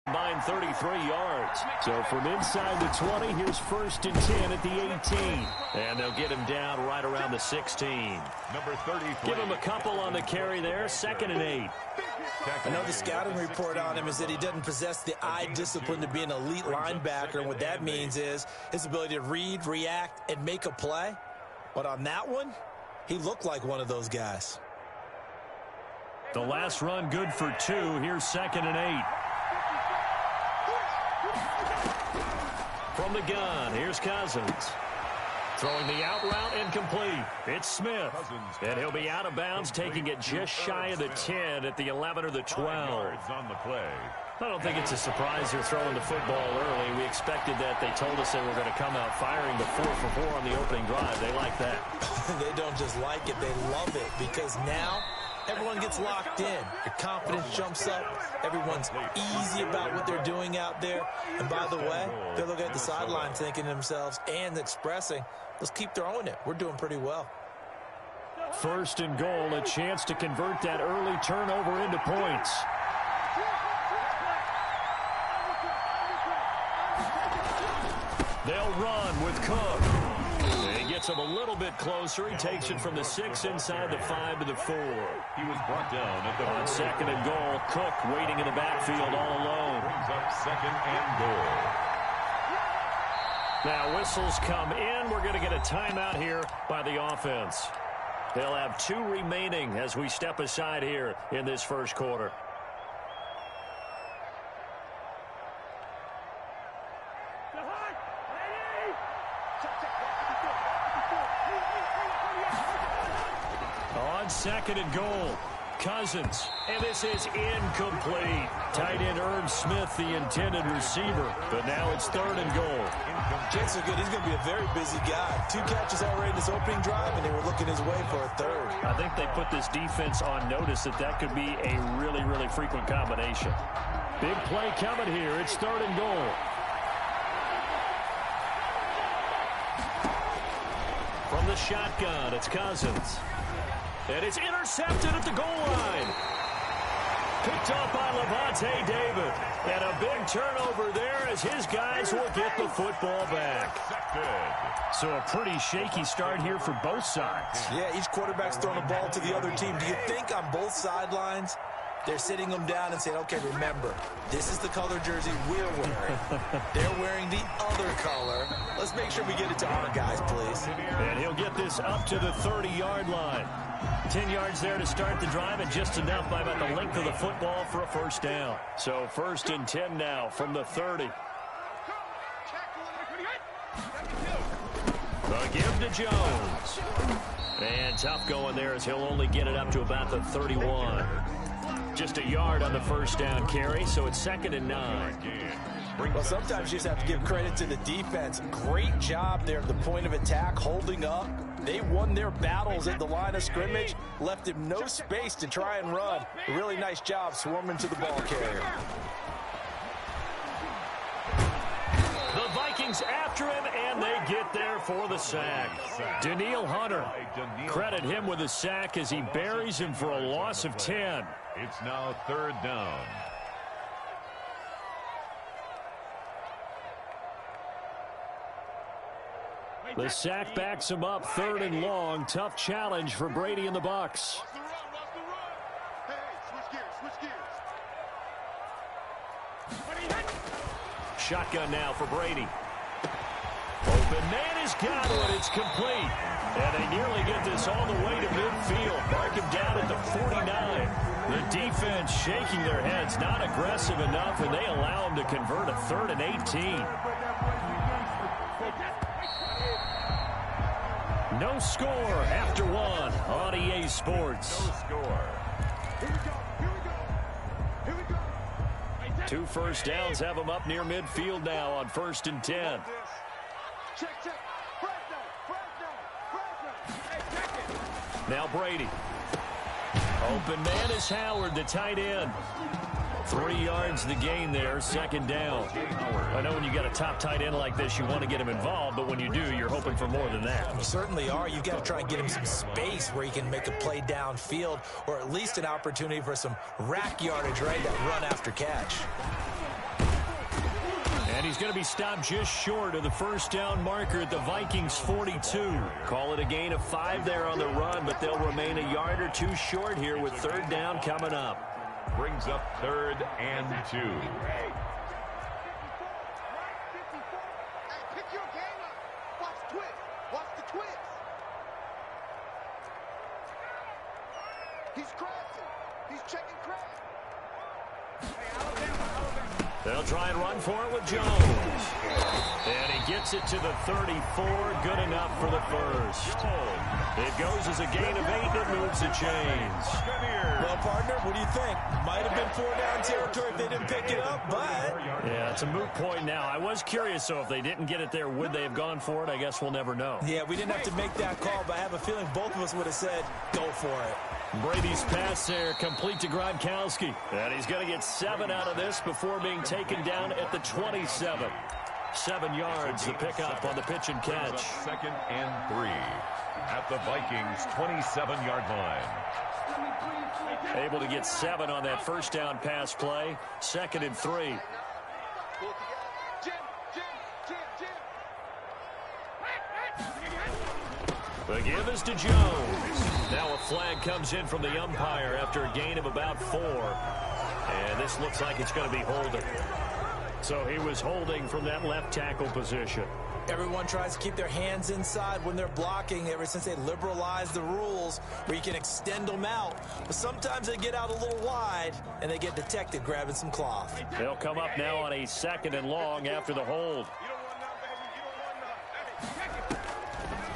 Combined 33 yards. So from inside the 20, here's 1st and 10 at the 18. And they'll get him down right around the 16. Number 33. Give him a couple on the carry there. 2nd and 8. I know the scouting report on him is that he doesn't possess the eye discipline to be an elite linebacker. And what that means is his ability to read, react, and make a play. But on that one, he looked like one of those guys. The last run good for 2. Here's 2nd and 8. From the gun, here's Cousins. Throwing the out route incomplete. It's Smith. And he'll be out of bounds, taking it just shy of the 10 at the 11 or the 12. On the play. I don't think it's a surprise they're throwing the football early. We expected that. They told us they were going to come out firing the 4 for 4 on the opening drive. They like that. They don't just like it, they love it, because now everyone gets locked in. Your confidence jumps up. Everyone's easy about what they're doing out there. And by the way, they're looking at the sideline thinking to themselves and expressing, let's keep throwing it. We're doing pretty well. 1st and goal, a chance to convert that early turnover into points. They'll run with Cook. He gets him a little bit closer. He takes it from the 6 inside the 5 to the 4. He was brought down at the on 2nd and goal. Cook waiting in the backfield all alone. Brings up 2nd and goal. Now whistles come in. We're going to get a timeout here by the offense. They'll have 2 remaining as we step aside here in this first quarter. On 2nd and goal, Cousins, and this is incomplete. Tight end Irv Smith, the intended receiver, but now it's 3rd and goal. Chances are good. He's going to be a very busy guy. 2 catches already in this opening drive, and they were looking his way for a 3rd. I think they put this defense on notice that could be a really, really frequent combination. Big play coming here. It's 3rd and goal. From the shotgun, it's Cousins. And it's intercepted at the goal line. Picked off by Levante David. And a big turnover there as his guys will get the football back. So a pretty shaky start here for both sides. Yeah, each quarterback's throwing the ball to the other team. Do you think on both sidelines they're sitting them down and saying, okay, remember, this is the color jersey we're wearing. They're wearing the other color. Let's make sure we get it to our guys, please. And he'll get this up to the 30-yard line. 10 yards there to start the drive, and just enough by about the length of the football for a 1st down. So 1st and 10 now from the 30. The give to Jones. And tough going there as he'll only get it up to about the 31. Just a yard on the 1st down carry, so it's 2nd and 9. Well, sometimes you just have to give credit to the defense. Great job there at the point of attack, holding up. They won their battles at the line of scrimmage, left him no space to try and run. A really nice job swarming to the ball carrier. The Vikings after him, and they get there for the sack. Daniil Hunter, credit him with a sack as he buries him for a loss of 10. It's now 3rd down. The sack backs him up, 3rd and long. Tough challenge for Brady and the Bucs. Shotgun now for Brady. Open man has got it. It's complete. And they nearly get this all the way to midfield. Mark him down at the 49. The defense shaking their heads, not aggressive enough, and they allow him to convert a 3rd and 18. No score after 1 on EA Sports. No score. Here we go. 2 first downs have them up near midfield now on 1st and 10. Check. Now Brady. Open man is Howard, the tight end. 3 yards the gain there, 2nd down. I know when you got a top tight end like this, you want to get him involved, but when you do, you're hoping for more than that. You certainly are. You've got to try and get him some space where he can make a play downfield, or at least an opportunity for some rack yardage, right? That run after catch. And he's going to be stopped just short of the first down marker at the Vikings 42. Call it a gain of 5 there on the run, but they'll remain a yard or two short here with third down coming up. Brings up 3rd and 2. Pick your game up. Watch twist. Watch the twist. He's crossing. He's checking crack. They'll try and run for it with Jones. And he gets it to the 34. Good enough for the first. It goes as a gain of 8 and moves the chains. Well, partner, what do you think? Might have been 4-down territory if they didn't pick it up, but... Yeah, it's a moot point now. I was curious, so if they didn't get it there, would they have gone for it? I guess we'll never know. Yeah, we didn't have to make that call, but I have a feeling both of us would have said, go for it. Brady's pass there, complete to Gronkowski. And he's going to get 7 out of this before being taken down at the 27. 7 yards, the pickup on the pitch and catch. 2nd and 3 at the Vikings 27-yard line. Able to get 7 on that first down pass play. 2nd and 3. The give is to Jones. Now a flag comes in from the umpire after a gain of about 4. And this looks like it's going to be holding. So he was holding from that left tackle position. Everyone tries to keep their hands inside when they're blocking ever since they liberalized the rules where you can extend them out. But sometimes they get out a little wide and they get detected grabbing some cloth. They'll come up now on a 2nd and long after the hold.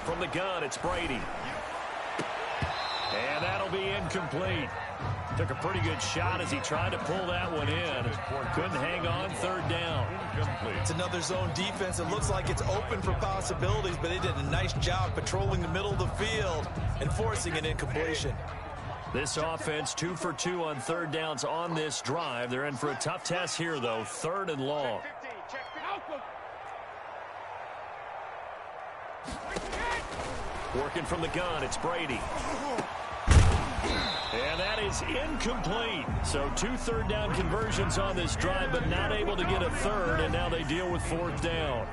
From the gun, it's Brady. And that'll be incomplete. Took a pretty good shot as he tried to pull that one in. Couldn't hang on, 3rd down. It's another zone defense. It looks like it's open for possibilities, but they did a nice job patrolling the middle of the field and forcing an incompletion. This offense 2 for 2 on 3rd downs on this drive. They're in for a tough test here, though. 3rd and long. Working from the gun, it's Brady. And that is incomplete. So 2 3rd down conversions on this drive, but not able to get a 3rd, and now they deal with 4th down.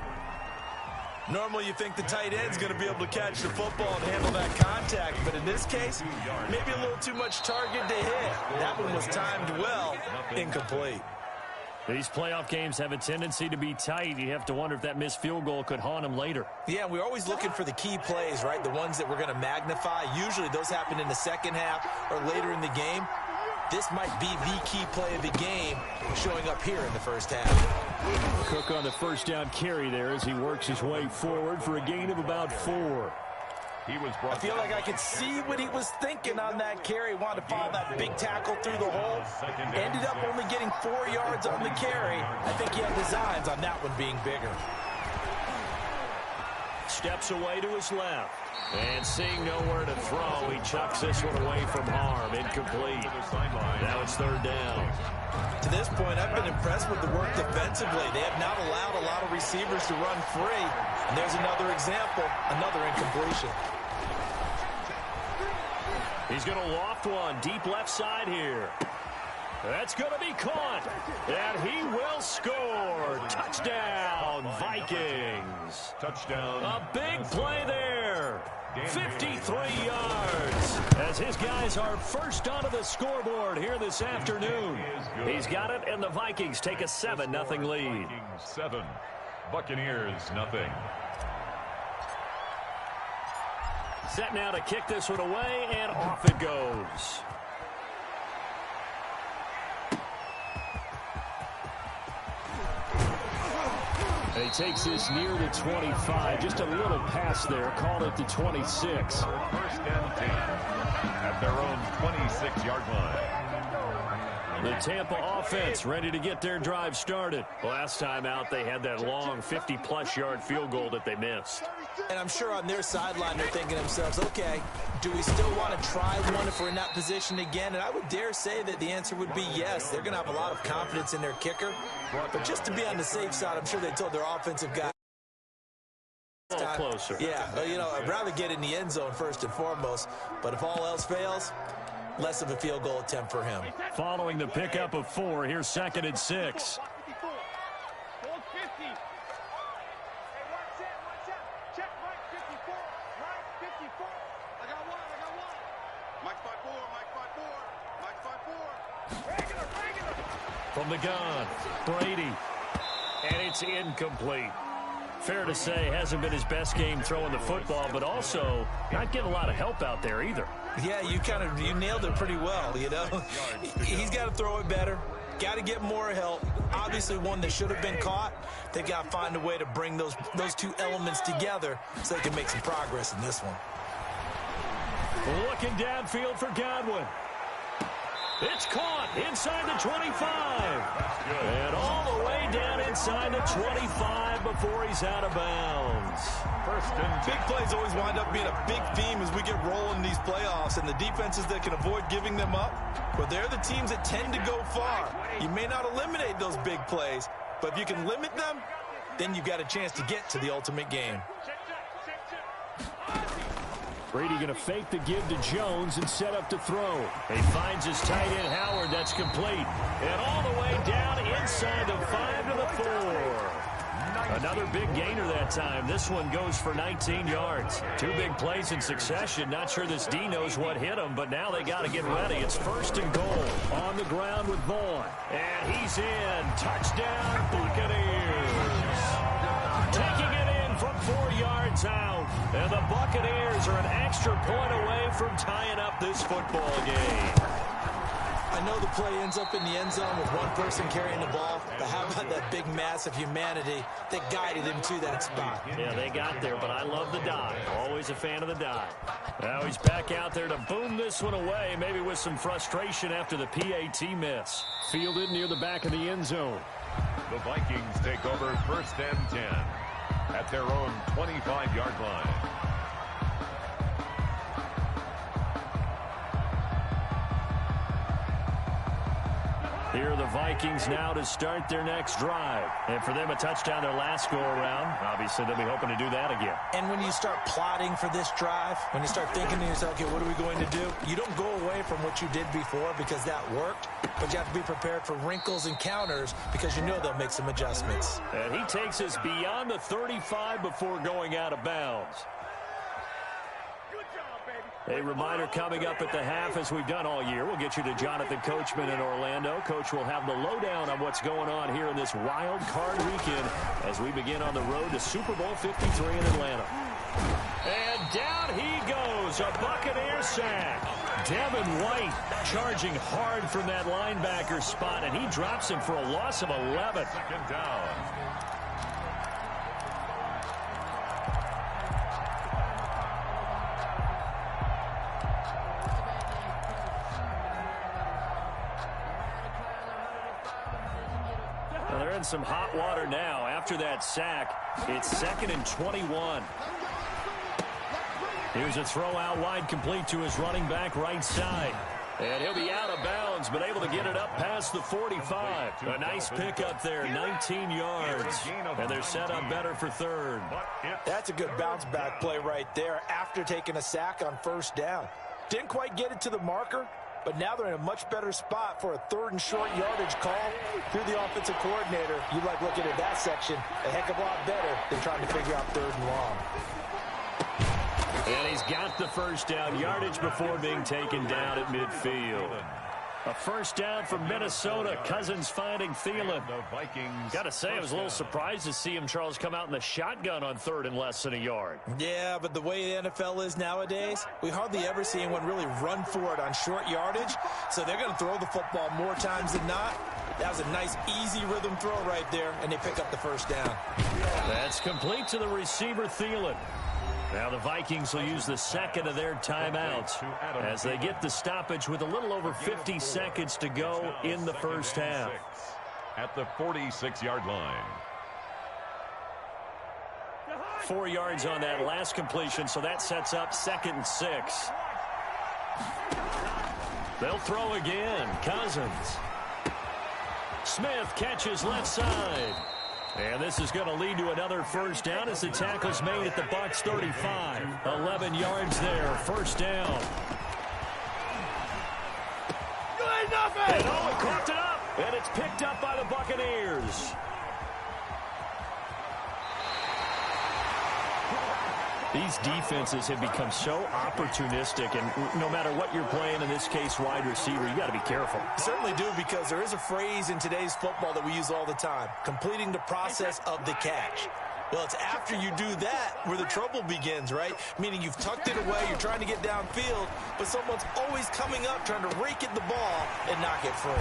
Normally you think the tight end's going to be able to catch the football and handle that contact, but in this case, maybe a little too much target to hit. That one was timed well, incomplete. These playoff games have a tendency to be tight. You have to wonder if that missed field goal could haunt them later. Yeah, we're always looking for the key plays, right? The ones that we're going to magnify. Usually those happen in the second half or later in the game. This might be the key play of the game showing up here in the first half. Cook on the first down carry there as he works his way forward for a gain of about 4. I feel like I could see what he was thinking on that carry. Wanted to follow that big tackle through the hole. Ended up only getting 4 yards on the carry. I think he had designs on that one being bigger. Steps away to his left. And seeing nowhere to throw, he chucks this one away from harm. Incomplete. Now it's 3rd down. To this point, I've been impressed with the work defensively. They have not allowed a lot of receivers to run free. And there's another example, another incompletion. He's going to loft one deep left side here. That's going to be caught. And he will score. Touchdown, Vikings. Touchdown. A big play there. 53 yards as his guys are first onto the scoreboard here this afternoon. He's got it, and the Vikings take a 7-0 lead. 7, Buccaneers 0. Set now to kick this one away, and off it goes. And he takes this near the 25. Just a little pass there. Called it the 26. 1st and 10 at their own 26-yard line. The Tampa offense ready to get their drive started. Last time out, they had that long 50-plus yard field goal that they missed. And I'm sure on their sideline they're thinking to themselves, okay, do we still want to try one if we're in that position again? And I would dare say that the answer would be yes. They're going to have a lot of confidence in their kicker. But just to be on the safe side, I'm sure they told their offensive guy. Closer. Yeah, you know, I'd rather get in the end zone first and foremost. But if all else fails, less of a field goal attempt for him. Following the pickup of 4, here's 2nd and 6. From the gun, Brady. And it's incomplete. Fair to say, hasn't been his best game throwing the football, but also not getting a lot of help out there either. Yeah, you nailed it pretty well, you know. He's got to throw it better. Got to get more help. Obviously one that should have been caught. They've got to find a way to bring those two elements together so they can make some progress in this one. Looking downfield for Godwin. It's caught inside the 25. And all the way down inside the 25 before he's out of bounds. Big plays always wind up being a big theme as we get rolling in these playoffs, and the defenses that can avoid giving them up, but they're the teams that tend to go far. You may not eliminate those big plays, but if you can limit them, then you've got a chance to get to the ultimate game. Brady going to fake the give to Jones and set up to throw. He finds his tight end Howard. That's complete. And all the way down inside the 5 to the 4. Another big gainer that time. This one goes for 19 yards. Two big plays in succession. Not sure this D knows what hit him, but now they got to get ready. It's 1st and goal. On the ground with Vaughn. And he's in. Touchdown, Buccaneers. Taking it in from 4 yards out. And the Buccaneers are an extra point away from tying up this football game. I know the play ends up in the end zone with one person carrying the ball, but how about that big mass of humanity that guided him to that spot? Yeah, they got there, but I love the dive. Always a fan of the dive. Now he's back out there to boom this one away, maybe with some frustration after the PAT miss. Fielded near the back of the end zone. The Vikings take over 1st and 10 at their own 25-yard line. Here are the Vikings now to start their next drive. And for them, a touchdown their last go-around. Obviously, they'll be hoping to do that again. And when you start plotting for this drive, when you start thinking to yourself, okay, what are we going to do? You don't go away from what you did before because that worked, but you have to be prepared for wrinkles and counters because you know they'll make some adjustments. And he takes us beyond the 35 before going out of bounds. A reminder coming up at the half, as we've done all year. We'll get you to Jonathan Coachman in Orlando. Coach will have the lowdown on what's going on here in this wild card weekend as we begin on the road to Super Bowl 53 in Atlanta. And down he goes, a Buccaneer sack. Devin White charging hard from that linebacker spot, and he drops him for a loss of 11. 2nd down. They're in some hot water now. After that sack, it's 2nd and 21. Here's a throw out wide, complete to his running back right side. And he'll be out of bounds, but able to get it up past the 45. A nice pickup there, 19 yards. And they're set up better for 3rd. That's a good bounce back play right there after taking a sack on 1st down. Didn't quite get it to the marker, but now they're in a much better spot for a 3rd and short yardage call. Through the offensive coordinator, you like looking at that section a heck of a lot better than trying to figure out 3rd and long. And he's got the 1st down yardage before being taken down at midfield. A 1st down for Minnesota. Cousins finding Thielen. Got to say, I was a little surprised to see him, Charles, come out in the shotgun on 3rd and less than a yard. Yeah, but the way the NFL is nowadays, we hardly ever see anyone really run for it on short yardage. So they're going to throw the football more times than not. That was a nice, easy rhythm throw right there, and they pick up the 1st down. That's complete to the receiver, Thielen. Now the Vikings will use the 2nd of their timeouts as they get the stoppage with a little over 50 seconds to go in the 1st half. At the 46-yard line. 4 yards on that last completion, so that sets up 2nd and 6. They'll throw again. Cousins. Smith catches left side. And this is going to lead to another 1st down as the tackle's made at the Bucs 35. 11 yards there, 1st down. And oh, it coughed it up. And it's picked up by the Buccaneers. These defenses have become so opportunistic, and no matter what you're playing, in this case wide receiver, you got to be careful. You certainly do, because there is a phrase in today's football that we use all the time: completing the process of the catch. Well, it's after you do that where the trouble begins, right? Meaning you've tucked it away, you're trying to get downfield, but someone's always coming up trying to rake at the ball and knock it free.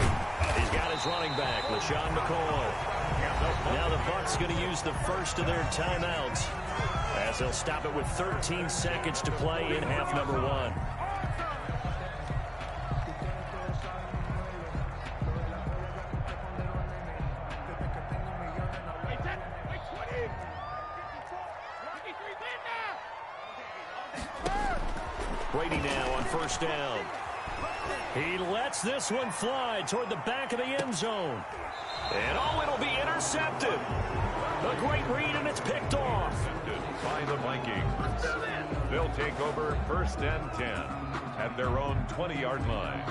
He's got his running back, LaShawn McCoy. Now the Bucs going to use the first of their timeouts, as they'll stop it with 13 seconds to play in half number 1. Brady now on first down. He lets this one fly toward the back of the end zone. And it'll be intercepted. A great read, and it's picked off. By the Vikings. They'll take over first and 10 at their own 20-yard line.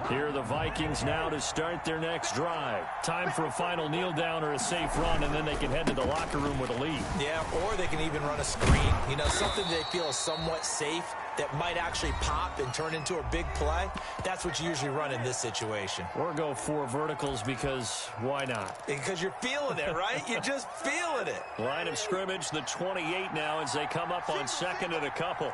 Here are the Vikings now to start their next drive. Time for a final kneel down or a safe run, and then they can head to the locker room with a lead. Yeah, or they can even run a screen. You know, something they feel is somewhat safe that might actually pop and turn into a big play. That's what you usually run in this situation. Or go 4 verticals, because why not? Because you're feeling it, right? You're just feeling it. Line of scrimmage, the 28 now, as they come up on second and a couple.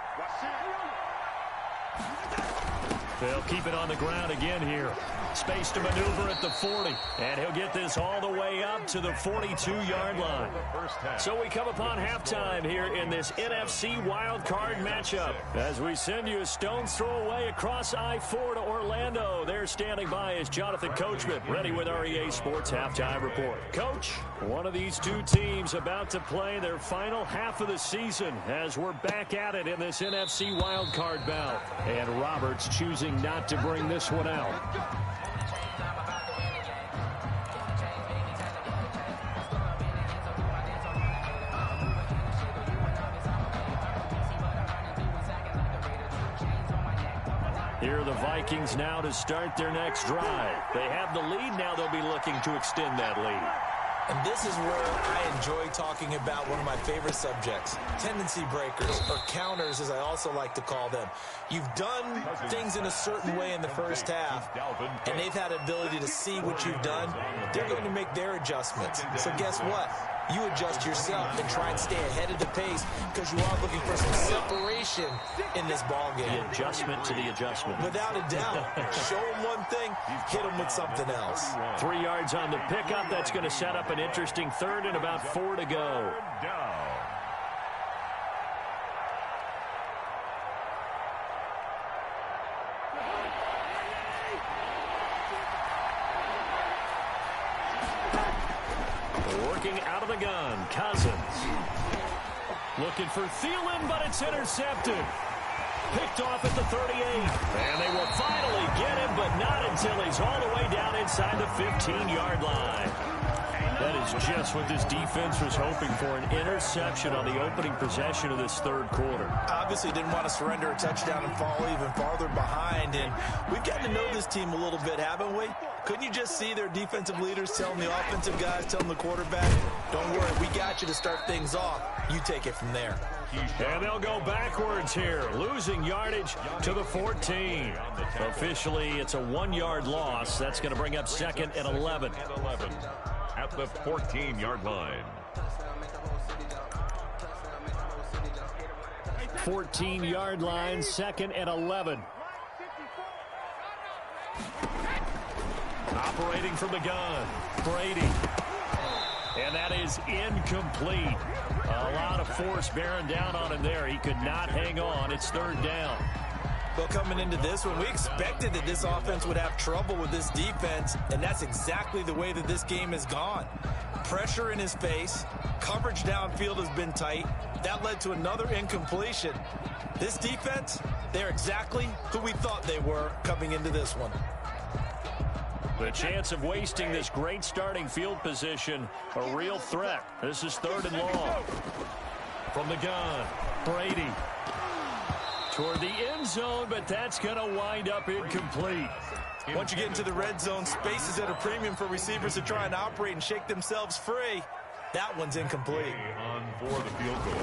They'll keep it on the ground again here. Space to maneuver at the 40. And he'll get this all the way up to the 42-yard line. So we come upon halftime here in this NFC wildcard matchup, as we send you a stone's throw away across I-4 to Orlando. There standing by is Jonathan Coachman, ready with our EA Sports Halftime Report. Coach, one of these two teams about to play their final half of the season, as we're back at it in this NFC wildcard bout. And Roberts choosing not to bring this one out. Here are the Vikings now to start their next drive. They have the lead. Now they'll be looking to extend that lead. And this is where I enjoy talking about one of my favorite subjects, tendency breakers, or counters, as I also like to call them. You've done things in a certain way in the first half, and they've had the ability to see what you've done. They're going to make their adjustments. So guess what? You adjust yourself and try and stay ahead of the pace, because you are looking for some separation in this ball game. The adjustment to the adjustment. Without a doubt. Show them one thing, hit them with something else. 3 yards on the pickup. That's going to set up an interesting third and about 4 to go. Working out of the gun, Cousins. Looking for Thielen, but it's intercepted. Picked off at the 38. And they will finally get him, but not until he's all the way down inside the 15-yard line. That is just what this defense was hoping for, an interception on the opening possession of this third quarter. Obviously didn't want to surrender a touchdown and fall even farther behind, and we've gotten to know this team a little bit, haven't we? Couldn't you just see their defensive leaders telling the offensive guys, telling the quarterback, don't worry, we got you to start things off. You take it from there. And they'll go backwards here, losing yardage to the 14. Officially, it's a 1-yard loss. That's going to bring up second and 11. At the 14-yard line. 14-yard line, second and 11. Operating from the gun, Brady. And that is incomplete. A lot of force bearing down on him there. He could not hang on. It's third down. Well, coming into this one, we expected that this offense would have trouble with this defense, and that's exactly the way that this game has gone. Pressure in his face, coverage downfield has been tight. That led to another incompletion. This defense, they're exactly who we thought they were coming into this one. The chance of wasting this great starting field position, a real threat. This is third and long. From the gun, Brady. toward the end zone, but that's going to wind up incomplete. Once you get into the red zone, space is at a premium for receivers to try and operate and shake themselves free. That one's incomplete. On for the field goal.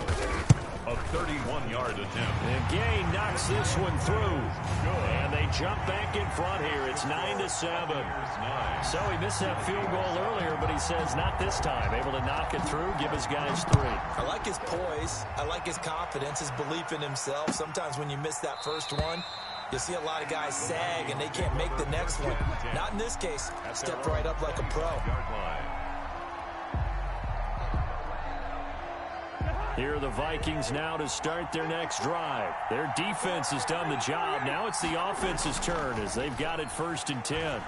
A 31-yard attempt. And Gay knocks this one through. And they jump back in front here. It's 9-7. So he missed that field goal earlier, but he says not this time. Able to knock it through, give his guys 3. I like his poise. I like his confidence, his belief in himself. Sometimes when you miss that first one, you'll see a lot of guys sag and they can't make the next one. Not in this case. Stepped right up like a pro. Here are the Vikings now to start their next drive. Their defense has done the job. Now it's the offense's turn as they've got it 1st and 10.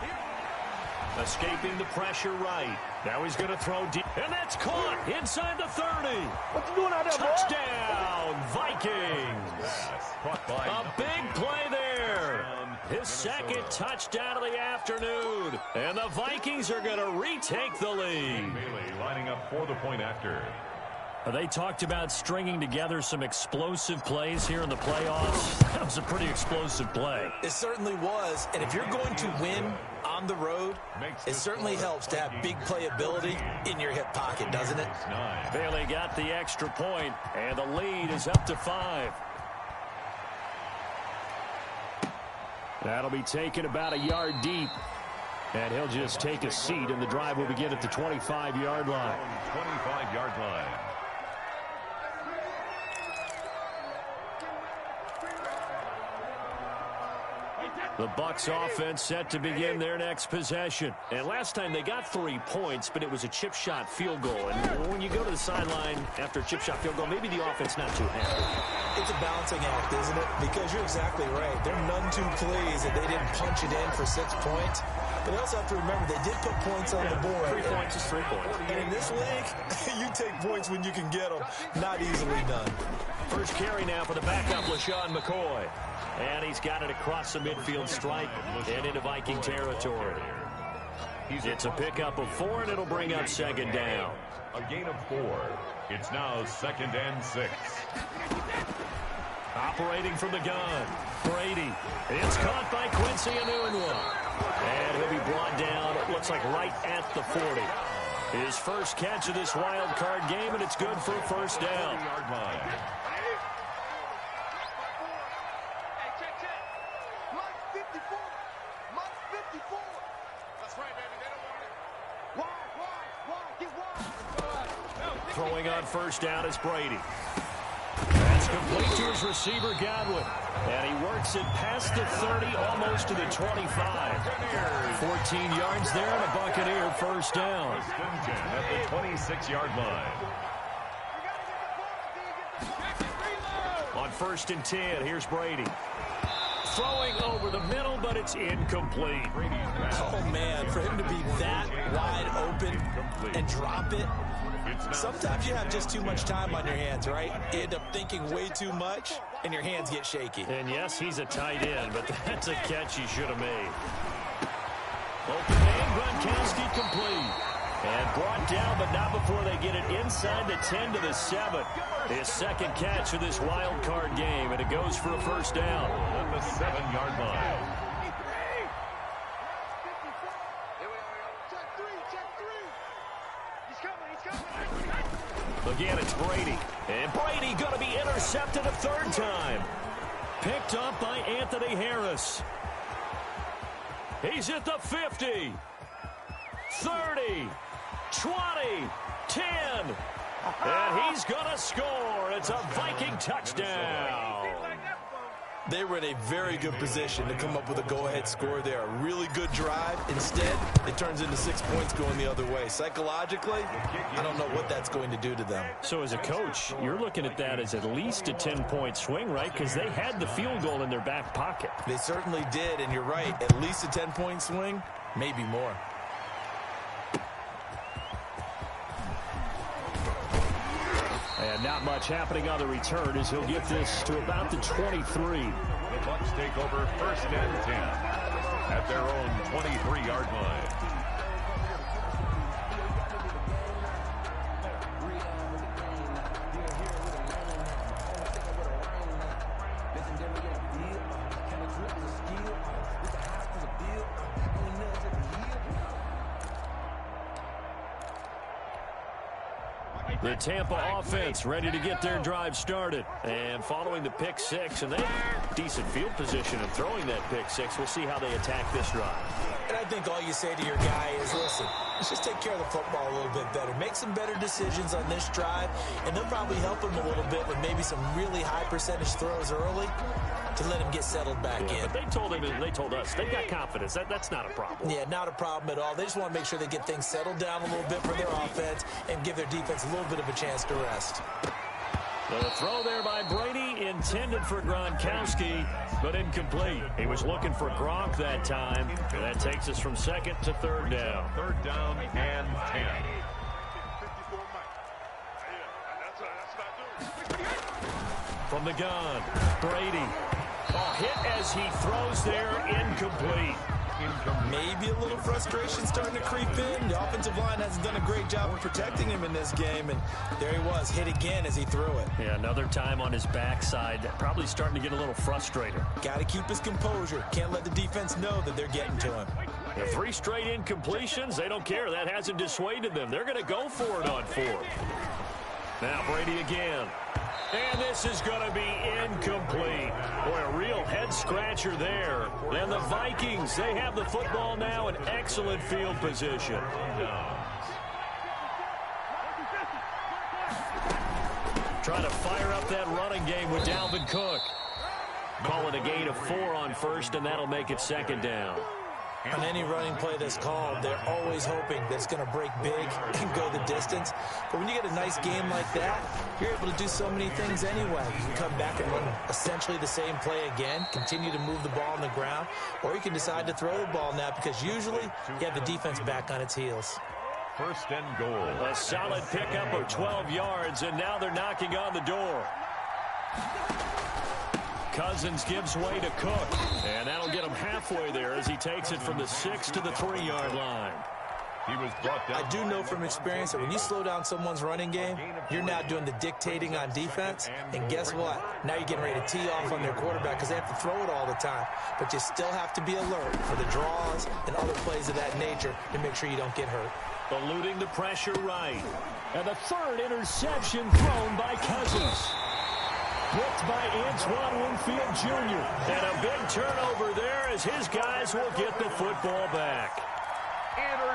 Escaping the pressure right. Now he's going to throw deep. And that's caught inside the 30. What you doing out there, Touchdown, Vikings. A big play there. His second touchdown of the afternoon. And the Vikings are going to retake the lead. Bailey lining up for the point after. They talked about stringing together some explosive plays here in the playoffs. That was a pretty explosive play. It certainly was. And if you're going to win on the road, it certainly helps to have big playability in your hip pocket, doesn't it? Bailey got the extra point, and the lead is up to 5. That'll be taken about a yard deep. And he'll just take a seat, and the drive will begin at the 25-yard line. 25-yard line. The Bucs offense set to begin their next possession. And last time they got 3 points, but it was a chip shot field goal. And when you go to the sideline after a chip shot field goal, maybe the offense not too happy. It's a balancing act, isn't it? Because you're exactly right. They're none too pleased that they didn't punch it in for 6 points. But they also have to remember they did put points on the board. 3 points is 3 points. And in this league, you take points when you can get them. Not easily done. First carry now for the backup, LaShawn McCoy. And he's got it across the midfield stripe and into Viking territory. It's a pickup of 4, and it'll bring up 2nd down. A gain of 4. It's now 2nd and 6. Operating from the gun, Brady. It's caught by Quincy Enunwa. And he'll be brought down, it looks like right at the 40. His first catch of this wild card game, and it's good for a 1st down. Throwing on 1st down is Brady. That's complete to his receiver, Godwin. And he works it past the 30, almost to the 25. 14 yards there, and a Buccaneer 1st down. At the 26-yard line. On 1st and 10, here's Brady. Throwing over the middle, but it's incomplete. Oh, man, for him to be that wide open and drop it. Sometimes you have just too much time on your hands, right? You end up thinking way too much, and your hands get shaky. And yes, he's a tight end, but that's a catch he should have made. Open man, Gronkowski complete. And brought down, but not before they get it inside the 10 to the 7. His 2nd catch of this wild card game, and it goes for a 1st down. At the 7-yard line. Again, it's Brady. And Brady going to be intercepted a 3rd time. Picked up by Anthony Harris. He's at the 50. 30. 20. 10. And he's going to score. It's a Viking touchdown. They were in a very good position to come up with a go-ahead score there. A really good drive. Instead, it turns into 6 points going the other way. Psychologically, I don't know what that's going to do to them. So as a coach, you're looking at that as at least a 10-point swing, right? Because they had the field goal in their back pocket. They certainly did, and you're right. At least a 10-point swing, maybe more. And not much happening on the return as he'll get this to about the 23. The Bucs take over 1st and 10 at their own 23-yard line. The Tampa offense ready to get their drive started. And following the pick six, and they have decent field position in throwing that pick six. We'll see how they attack this drive. And I think all you say to your guy is, listen, let's just take care of the football a little bit better. Make some better decisions on this drive, and they'll probably help him a little bit with maybe some really high percentage throws early to let him get settled back in. But they told him, and they told us, they've got confidence. That's not a problem. Yeah, not a problem at all. They just want to make sure they get things settled down a little bit for their offense and give their defense a little bit of a chance to rest. The throw there by Brady intended for Gronkowski, but incomplete. He was looking for Gronk that time, and that takes us from second to third down. Third down and 10. From the gun, Brady. Hit as he throws there, incomplete. Maybe a little frustration starting to creep in. The offensive line hasn't done a great job of protecting him in this game, and there he was, hit again as he threw it. Yeah, another time on his backside, probably starting to get a little frustrated. Got to keep his composure. Can't let the defense know that they're getting to him. The 3 straight incompletions, they don't care. That hasn't dissuaded them. They're going to go for it on 4th. Now Brady again. And this is going to be incomplete. Boy, a real head-scratcher there. And the Vikings, they have the football now in excellent field position. Trying to fire up that running game with Dalvin Cook. Call it a gain of 4 on first, and that'll make it second down. On any running play that's called, they're always hoping that it's going to break big and go the distance. But when you get a nice game like that, you're able to do so many things anyway. You can come back and run essentially the same play again, continue to move the ball on the ground, or you can decide to throw the ball now because usually you have the defense back on its heels. First and goal. A solid pickup of 12 yards, and now they're knocking on the door. Cousins gives way to Cook, and that'll get him halfway there as he takes it from the 6 to the 3-yard line. He was brought down. I do know from experience that when you slow down someone's running game, you're now doing the dictating on defense, and guess what? Now you're getting ready to tee off on their quarterback because they have to throw it all the time. But you still have to be alert for the draws and other plays of that nature to make sure you don't get hurt. Eluding the pressure right. And the 3rd interception thrown by Cousins. Picked by Antoine Winfield Jr. And a big turnover there as his guys will get the football back.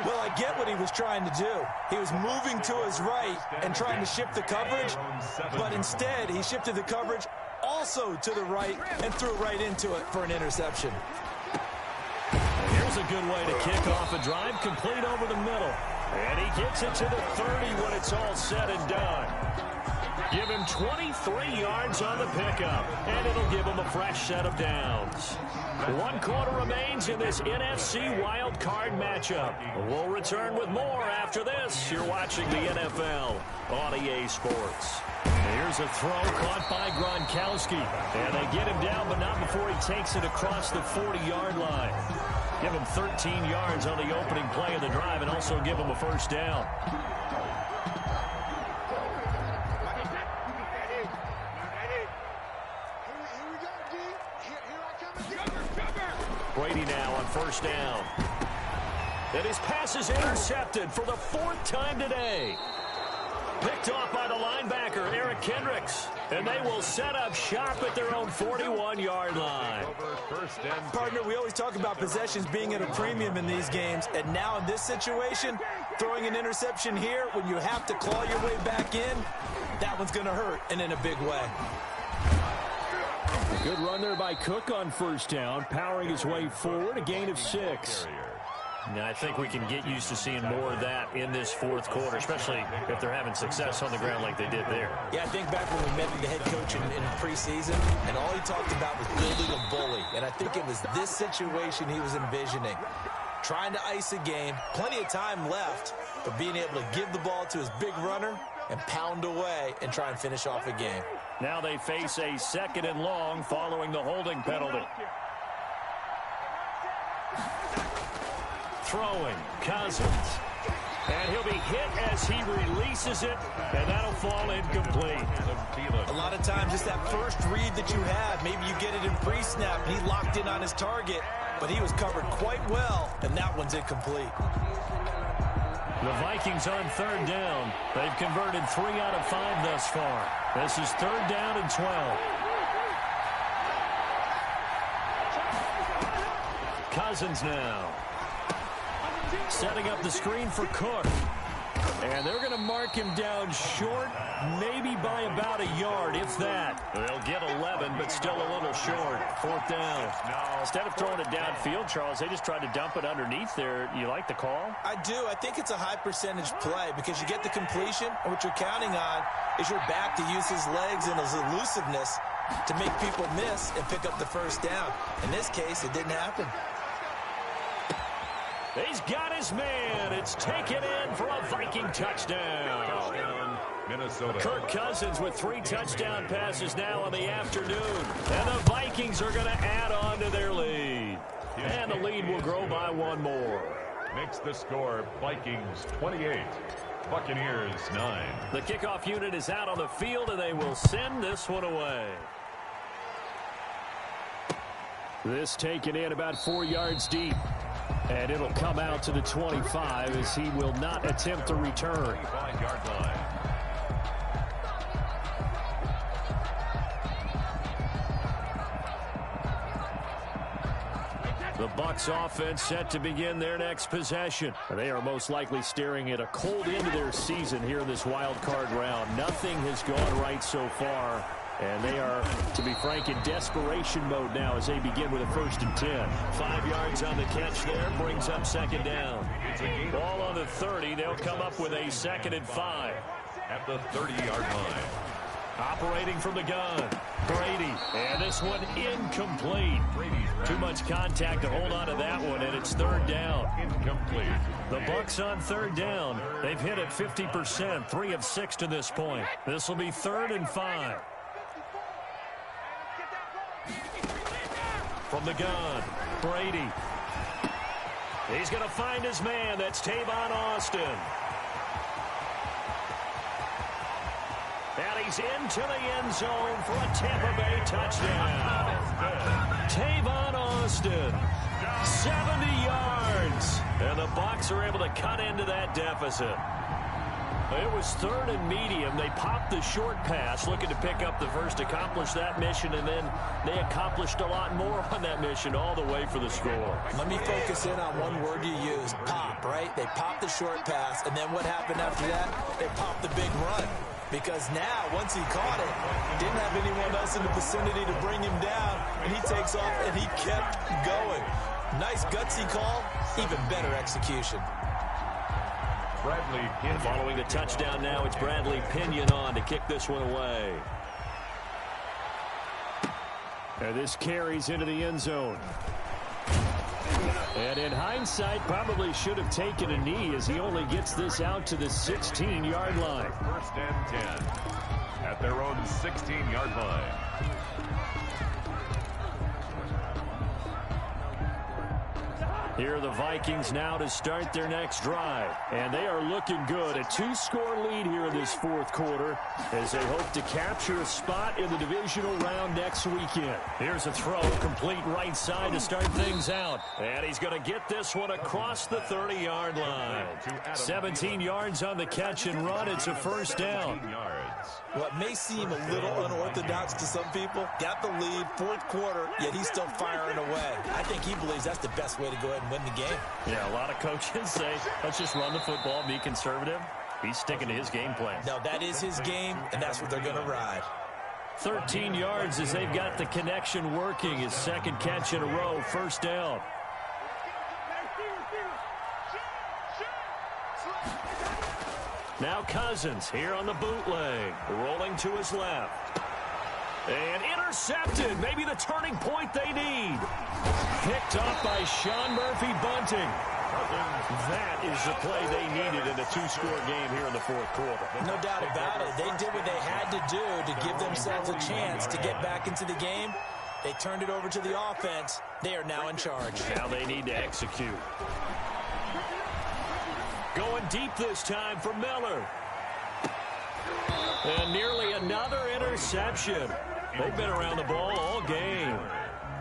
Well, I get what he was trying to do. He was moving to his right and trying to shift the coverage, but instead he shifted the coverage also to the right and threw right into it for an interception. Here's a good way to kick off a drive, complete over the middle. And he gets it to the 30 when it's all said and done. Give him 23 yards on the pickup, and it'll give him a fresh set of downs. 1 quarter remains in this NFC wild card matchup. We'll return with more after this. You're watching the NFL on EA Sports. Here's a throw caught by Gronkowski, and they get him down, but not before he takes it across the 40-yard line. Give him 13 yards on the opening play of the drive and also give him a first down. Brady now on first down. And his pass is intercepted for the 4th time today. Picked off by the linebacker, Eric Kendricks. And they will set up shop at their own 41-yard line. Partner, we always talk about possessions being at a premium in these games. And now in this situation, throwing an interception here when you have to claw your way back in, that one's going to hurt, and in a big way. Good run there by Cook on first down, powering his way forward, a gain of 6. Now, I think we can get used to seeing more of that in this 4th quarter, especially if they're having success on the ground like they did there. Yeah, I think back when we met the head coach in preseason, and all he talked about was building a bully. And I think it was this situation he was envisioning. Trying to ice a game, plenty of time left, but being able to give the ball to his big runner and pound away and try and finish off a game. Now they face a 2nd and long following the holding penalty. Throwing, Cousins. And he'll be hit as he releases it, and that'll fall incomplete. A lot of times, just that first read that you have, maybe you get it in pre-snap, and he locked in on his target, but he was covered quite well, and that one's incomplete. The Vikings on third down. They've converted 3 out of 5 thus far. This is third down and 12. Cousins now. Setting up the screen for Cook. And they're going to mark him down short, maybe by about a yard, if that. They'll get 11, but still a little short. Fourth down. Instead of throwing it downfield, Charles, they just tried to dump it underneath there. You like the call? I do. I think it's a high percentage play because you get the completion, and what you're counting on is your back to use his legs and his elusiveness to make people miss and pick up the first down. In this case, it didn't happen. He's got his man. It's taken in for a Viking touchdown. Minnesota. Kirk Cousins with 3 touchdown passes now in the afternoon. And the Vikings are going to add on to their lead. And the lead will grow by 1 more. Makes the score Vikings 28, Buccaneers 9. The kickoff unit is out on the field, and they will send this one away. This taken in about 4 yards deep. And it'll come out to the 25 as he will not attempt to return. 25-yard line. The Bucs offense set to begin their next possession. They are most likely staring at a cold end to their season here in this wild card round. Nothing has gone right so far. And they are, to be frank, in desperation mode now as they begin with a 1st and 10. 5 yards on the catch there, brings up second down. Ball on the 30, they'll come up with a 2nd and 5. At the 30-yard line. Operating from the gun, Brady. And this one incomplete. Too much contact to hold on to that one, and it's 3rd down. Incomplete. The Bucs on 3rd down. They've hit it 50%, 3 of 6 to this point. This will be 3rd and 5. From the gun, Brady. He's going to find his man. That's Tavon Austin. And he's into the end zone for a Tampa Bay touchdown. Tavon Austin, 70 yards. And the Bucs are able to cut into that deficit. It was 3rd and medium. They popped the short pass, looking to pick up the first, accomplish that mission, and then they accomplished a lot more on that mission all the way for the score. Let me focus in on one word you used, pop, right? They popped the short pass, and then what happened after that? They popped the big run. Because now, once he caught it, didn't have anyone else in the vicinity to bring him down, and he takes off, and he kept going. Nice gutsy call, even better execution. Bradley Pinion. Following the touchdown now, it's Bradley Pinion on to kick this one away. And this carries into the end zone. And in hindsight, probably should have taken a knee as he only gets this out to the 16-yard line. 1st and 10 at their own 16-yard line. Here are the Vikings now to start their next drive. And they are looking good. A 2-score lead here in this 4th quarter as they hope to capture a spot in the divisional round next weekend. Here's a throw, complete right side to start things out. And he's going to get this one across the 30-yard line. 17 yards on the catch and run. It's a 1st down. What may seem a little unorthodox to some people, got the lead, 4th quarter, yet he's still firing away. I think he believes that's the best way to go ahead and win the game. Yeah, a lot of coaches say, let's just run the football, be conservative. He's sticking to his game plan. No, that is his game, and that's what they're going to ride. 13 yards as they've got the connection working. His 2nd catch in a row, 1st down. Now Cousins here on the bootleg, rolling to his left. And intercepted, maybe the turning point they need. Picked off by Sean Murphy-Bunting. That is the play they needed in a 2-score game here in the 4th quarter. No doubt about it. They did what they had to do to give themselves a chance to get back into the game. They turned it over to the offense. They are now in charge. Now they need to execute. Going deep this time for Miller. And nearly another interception. They've been around the ball all game.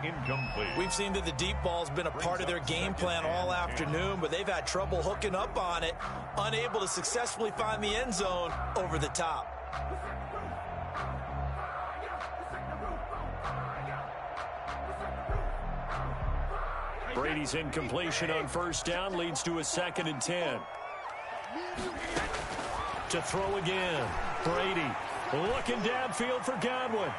incomplete. We've seen that the deep ball's been a part of their game plan all afternoon, but they've had trouble hooking up on it, unable to successfully find the end zone over the top. Brady's incompletion on first down leads to a 2nd and 10. To throw again. Brady looking downfield for Godwin.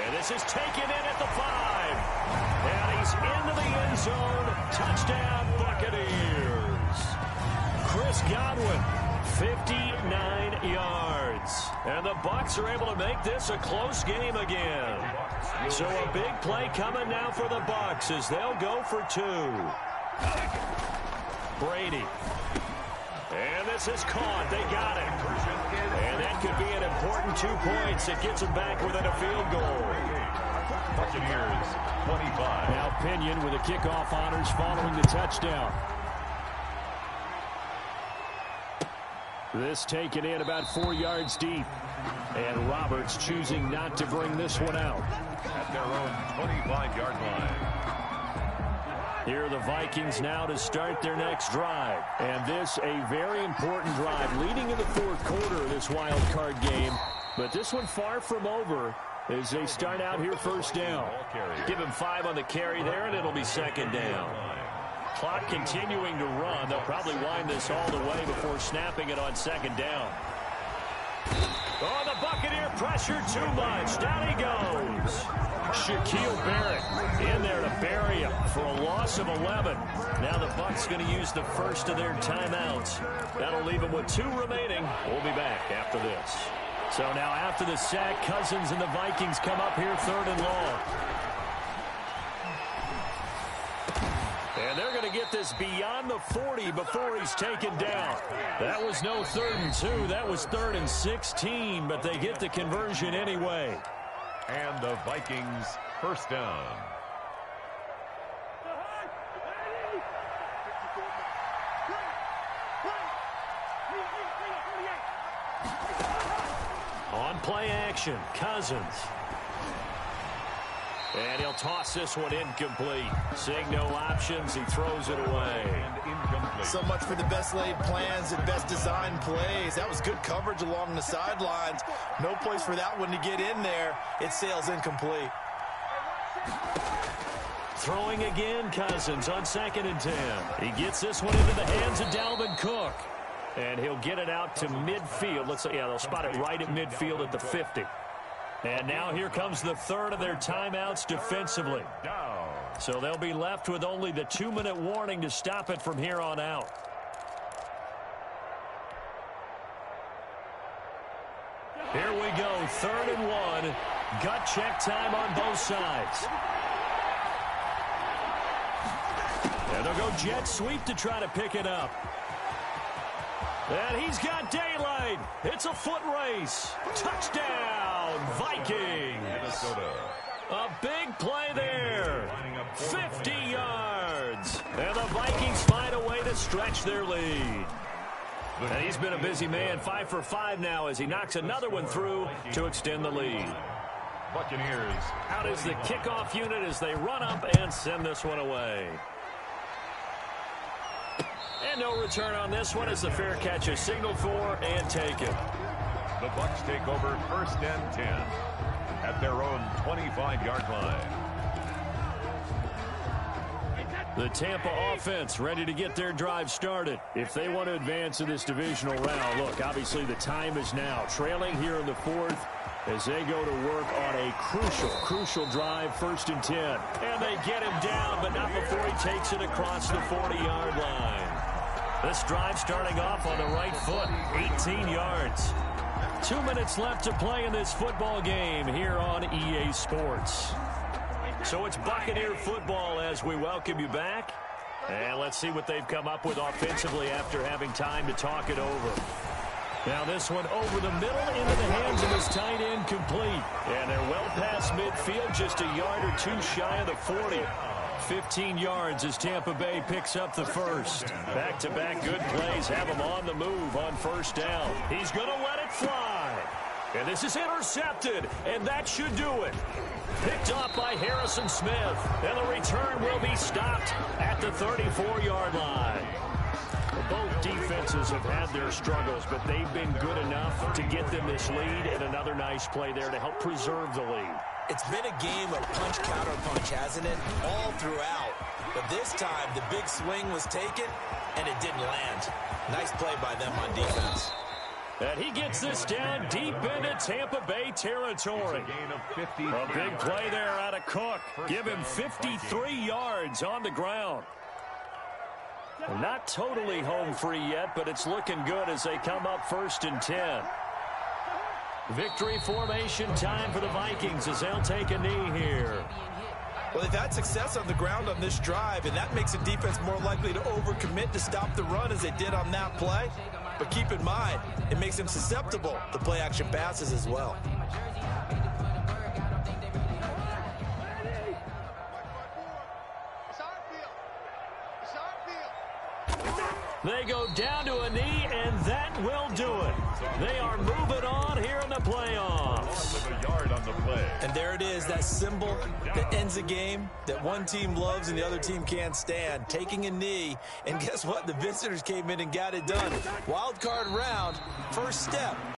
And this is taken in at the 5. And he's into the end zone. Touchdown, Buccaneers. Chris Godwin, 59 yards. And the Bucs are able to make this a close game again. So a big play coming now for the Bucs as they'll go for 2. Brady. And this is caught. They got it. And that could be an important 2 points. It gets them back within a field goal. Buccaneers, 25. Now Pinion with the kickoff honors following the touchdown. This taken in about 4 yards deep. And Roberts choosing not to bring this one out. At their own 25-yard line. Here are the Vikings now to start their next drive. And this a very important drive leading in the 4th quarter of this wild card game. But this one far from over as they start out here first down. Give him 5 on the carry there, and it'll be 2nd down. Clock continuing to run. They'll probably wind this all the way before snapping it on 2nd down. Oh, the Buccaneer pressure too much. Down he goes. Shaquille Barrett in there to bury him for a loss of 11. Now the Bucs going to use the first of their timeouts. That'll leave them with 2 remaining. We'll be back after this. So now after the sack, Cousins and the Vikings come up here 3rd and long. And they're going to get this beyond the 40 before he's taken down. That was no 3rd and 2. That was 3rd and 16, but they get the conversion anyway. And the Vikings first down. On play action, Cousins. And he'll toss this one incomplete. Seeing no options, he throws it away. And incomplete. So much for the best laid plans and best designed plays. That was good coverage along the sidelines. No place for that one to get in there. It sails incomplete. Throwing again, Cousins on 2nd and 10. He gets this one into the hands of Dalvin Cook. And he'll get it out to midfield. Let's say, yeah, they'll spot it right at midfield at the 50. And now here comes the 3rd of their timeouts defensively. Down. So they'll be left with only the 2-minute warning to stop it from here on out. Here we go, 3rd and 1. Gut check time on both sides. And they'll go jet sweep to try to pick it up. And he's got daylight. It's a foot race. Touchdown, Vikings. Minnesota. A big play there. 50 yards. And the Vikings find a way to stretch their lead. And he's been a busy man, 5 for 5 now as he knocks another one through to extend the lead. Buccaneers. Out is the kickoff unit as they run up and send this one away. And no return on this one as the fair catch is signaled for and taken. The Bucs take over 1st and 10 at their own 25-yard line. The Tampa offense ready to get their drive started. If they want to advance in this divisional round, look, obviously the time is now. Trailing here in the 4th as they go to work on a crucial drive, 1st and 10. And they get him down, but not before he takes it across the 40-yard line. This drive starting off on the right foot, 18 yards. 2 minutes left to play in this football game here on EA Sports. So it's Buccaneer football as we welcome you back. And let's see what they've come up with offensively after having time to talk it over. Now this one over the middle into the hands of his tight end complete. And they're well past midfield, just a yard or 2 shy of the 40. 15 yards as Tampa Bay picks up the first. Back-to-back good plays have him on the move on 1st down. He's going to let it fly. And this is intercepted, and that should do it. Picked up by Harrison Smith, and the return will be stopped at the 34-yard line. Both defenses have had their struggles, but they've been good enough to get them this lead, and another nice play there to help preserve the lead. It's been a game of punch, counter, punch, hasn't it? All throughout. But this time, the big swing was taken, and it didn't land. Nice play by them on defense. And he gets this down deep into Tampa Bay territory. A big play there out of Cook. Give him 53 yards on the ground. Not totally home free yet, but it's looking good as they come up 1st and 10. Victory formation time for the Vikings as they'll take a knee here. Well, they've had success on the ground on this drive, and that makes the defense more likely to overcommit to stop the run as they did on that play. But keep in mind, it makes them susceptible to play-action passes as well. They go down to a knee, and that will do it. They are moving on here in the playoffs. And there it is, that symbol that ends a game that one team loves and the other team can't stand, taking a knee. And guess what? The visitors came in and got it done. Wild card round, first step.